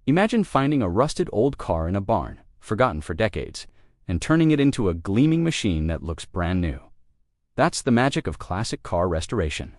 Imagine finding a rusted old car in a barn, forgotten for decades, and turning it into a gleaming machine that looks brand new. That's the magic of classic car restoration.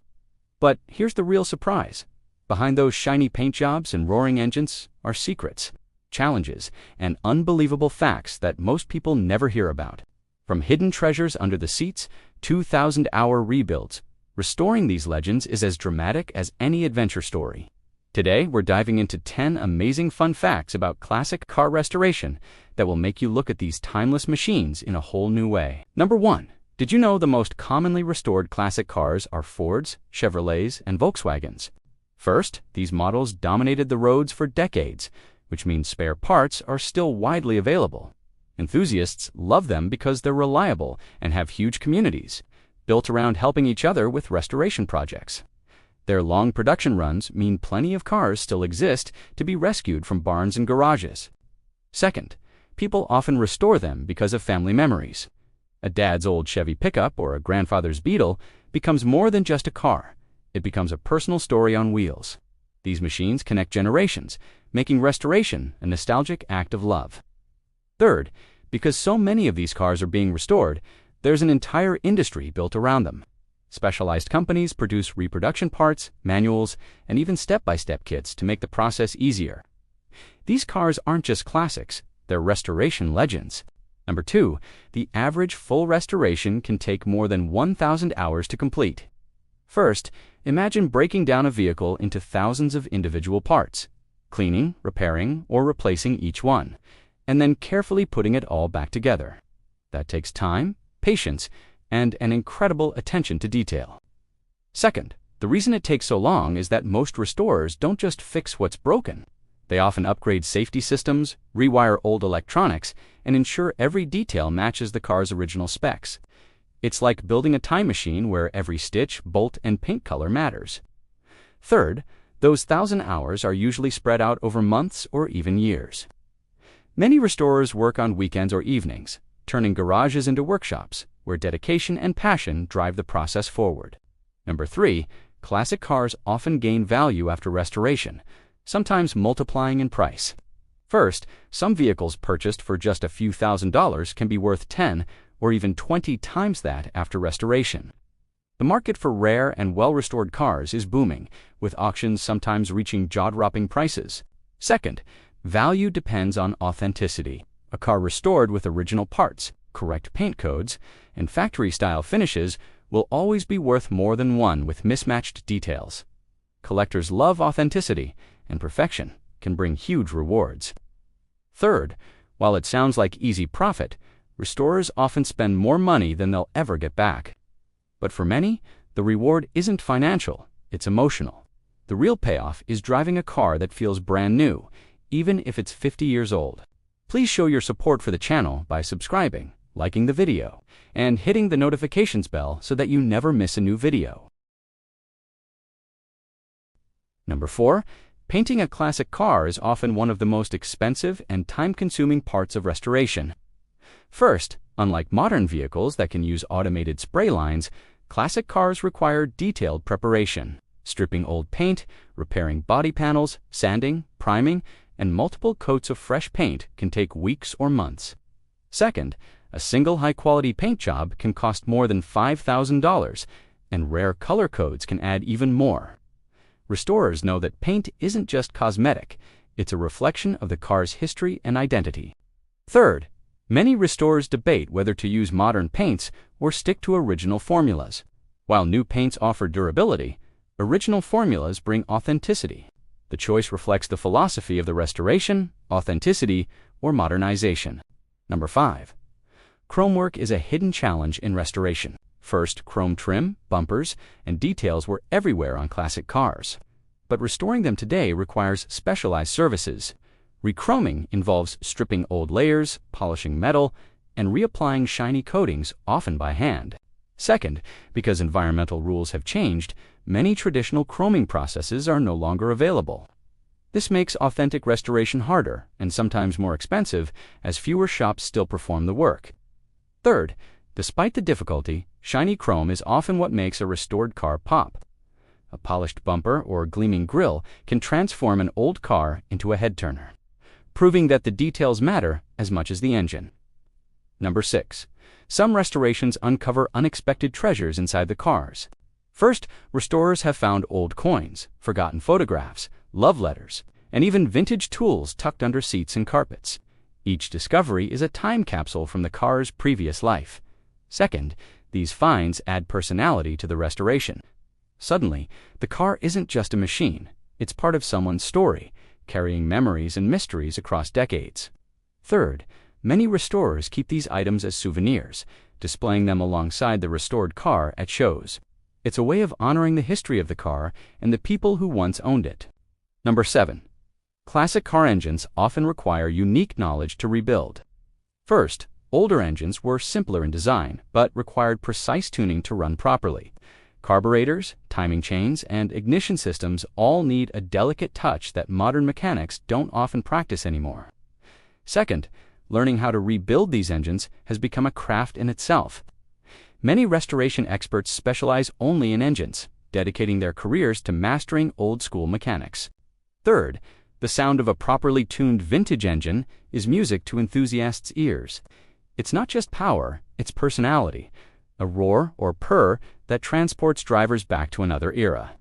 But here's the real surprise. Behind those shiny paint jobs and roaring engines are secrets, challenges, and unbelievable facts that most people never hear about. From hidden treasures under the seats to 1,000-hour rebuilds, restoring these legends is as dramatic as any adventure story. Today, we're diving into 10 amazing fun facts about classic car restoration that will make you look at these timeless machines in a whole new way. Number 1. Did you know the most commonly restored classic cars are Fords, Chevrolets, and Volkswagens? First, these models dominated the roads for decades, which means spare parts are still widely available. Enthusiasts love them because they're reliable and have huge communities, built around helping each other with restoration projects. Their long production runs mean plenty of cars still exist to be rescued from barns and garages. Second, people often restore them because of family memories. A dad's old Chevy pickup or a grandfather's Beetle becomes more than just a car. It becomes a personal story on wheels. These machines connect generations, making restoration a nostalgic act of love. Third, because so many of these cars are being restored, there's an entire industry built around them. Specialized companies produce reproduction parts, manuals, and even step-by-step kits to make the process easier. These cars aren't just classics, they're restoration legends. Number 2, the average full restoration can take more than 1,000 hours to complete. First, imagine breaking down a vehicle into thousands of individual parts, cleaning, repairing, or replacing each one, and then carefully putting it all back together. That takes time, patience, and an incredible attention to detail. Second, the reason it takes so long is that most restorers don't just fix what's broken. They often upgrade safety systems, rewire old electronics, and ensure every detail matches the car's original specs. It's like building a time machine where every stitch, bolt, and paint color matters. Third, those 1,000 hours are usually spread out over months or even years. Many restorers work on weekends or evenings, turning garages into workshops, where dedication and passion drive the process forward. Number 3, classic cars often gain value after restoration, sometimes multiplying in price. First, some vehicles purchased for just a few $1,000s can be worth 10 or even 20 times that after restoration. The market for rare and well-restored cars is booming, with auctions sometimes reaching jaw-dropping prices. Second, value depends on authenticity. A car restored with original parts, correct paint codes, and factory-style finishes will always be worth more than one with mismatched details. Collectors love authenticity, and perfection can bring huge rewards. Third, while it sounds like easy profit, restorers often spend more money than they'll ever get back. But for many, the reward isn't financial, it's emotional. The real payoff is driving a car that feels brand new, even if it's 50 years old. Please show your support for the channel by subscribing, liking the video, and hitting the notifications bell so that you never miss a new video. Number 4, painting a classic car is often one of the most expensive and time-consuming parts of restoration. First, unlike modern vehicles that can use automated spray lines, classic cars require detailed preparation. Stripping old paint, repairing body panels, sanding, priming, and multiple coats of fresh paint can take weeks or months. Second, a single high-quality paint job can cost more than $5,000, and rare color codes can add even more. Restorers know that paint isn't just cosmetic, it's a reflection of the car's history and identity. Third, many restorers debate whether to use modern paints or stick to original formulas. While new paints offer durability, original formulas bring authenticity. The choice reflects the philosophy of the restoration, authenticity, or modernization. Number 5. Chrome work is a hidden challenge in restoration. First, chrome trim, bumpers, and details were everywhere on classic cars. But restoring them today requires specialized services. Rechroming involves stripping old layers, polishing metal, and reapplying shiny coatings, often by hand. Second, because environmental rules have changed, many traditional chroming processes are no longer available. This makes authentic restoration harder and sometimes more expensive, as fewer shops still perform the work. Third, despite the difficulty, shiny chrome is often what makes a restored car pop. A polished bumper or gleaming grille can transform an old car into a head-turner. proving that the details matter as much as the engine. Number 6. Some restorations uncover unexpected treasures inside the cars. First, restorers have found old coins, forgotten photographs, love letters, and even vintage tools tucked under seats and carpets. Each discovery is a time capsule from the car's previous life. Second, these finds add personality to the restoration. Suddenly, the car isn't just a machine, it's part of someone's story, carrying memories and mysteries across decades. Third, many restorers keep these items as souvenirs, displaying them alongside the restored car at shows. It's a way of honoring the history of the car and the people who once owned it. Number 7. Classic car engines often require unique knowledge to rebuild. First, older engines were simpler in design, but required precise tuning to run properly. Carburetors, timing chains, and ignition systems all need a delicate touch that modern mechanics don't often practice anymore. Second, learning how to rebuild these engines has become a craft in itself. Many restoration experts specialize only in engines, dedicating their careers to mastering old-school mechanics. Third, the sound of a properly tuned vintage engine is music to enthusiasts' ears. It's not just power, it's personality, a roar or purr that transports drivers back to another era.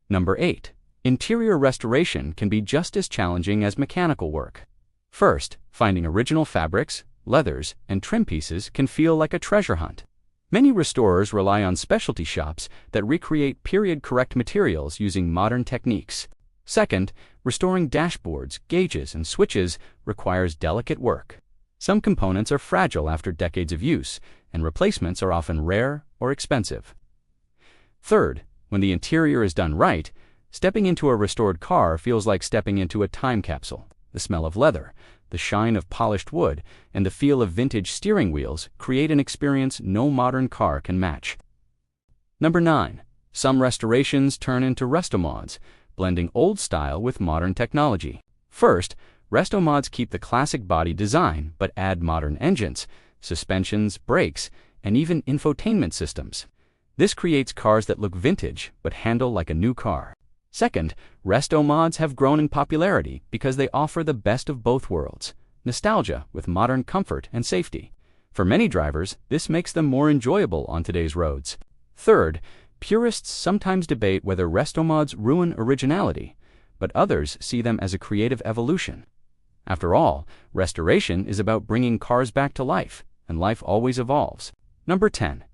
Number 8. Interior restoration can be just as challenging as mechanical work. First, finding original fabrics, leathers, and trim pieces can feel like a treasure hunt. Many restorers rely on specialty shops that recreate period-correct materials using modern techniques. Second, restoring dashboards, gauges, and switches requires delicate work. Some components are fragile after decades of use, and replacements are often rare or expensive. Third, when the interior is done right, stepping into a restored car feels like stepping into a time capsule. The smell of leather, the shine of polished wood, and the feel of vintage steering wheels create an experience no modern car can match. Number 9. Some restorations turn into Restomods, blending old style with modern technology. First, Restomods keep the classic body design but add modern engines, suspensions, brakes, and even infotainment systems. This creates cars that look vintage but handle like a new car. Second, Restomods have grown in popularity because they offer the best of both worlds, nostalgia with modern comfort and safety. For many drivers, this makes them more enjoyable on today's roads. Third, purists sometimes debate whether Restomods ruin originality, but others see them as a creative evolution. After all, restoration is about bringing cars back to life, and life always evolves. Number 10.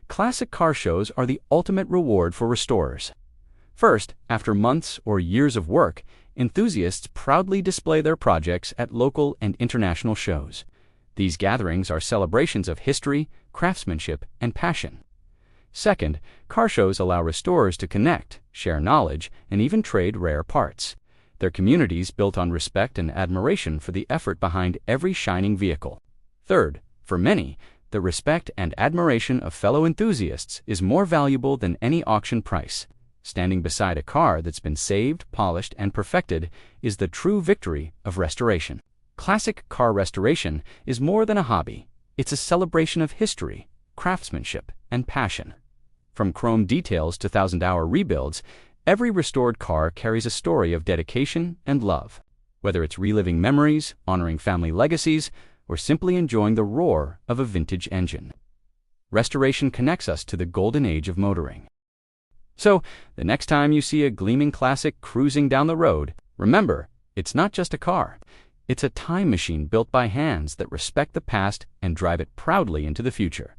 Classic car shows are the ultimate reward for restorers. First, after months or years of work, enthusiasts proudly display their projects at local and international shows. These gatherings are celebrations of history, craftsmanship, and passion. Second, car shows allow restorers to connect, share knowledge, and even trade rare parts. They're communities built on respect and admiration for the effort behind every shining vehicle. Third, for many, the respect and admiration of fellow enthusiasts is more valuable than any auction price. Standing beside a car that's been saved, polished, and perfected is the true victory of restoration. Classic car restoration is more than a hobby. It's a celebration of history, craftsmanship, and passion. From chrome details to thousand-hour rebuilds, every restored car carries a story of dedication and love. Whether it's reliving memories, honoring family legacies, or simply enjoying the roar of a vintage engine, restoration connects us to the golden age of motoring. So, the next time you see a gleaming classic cruising down the road, remember, it's not just a car. It's a time machine built by hands that respect the past and drive it proudly into the future.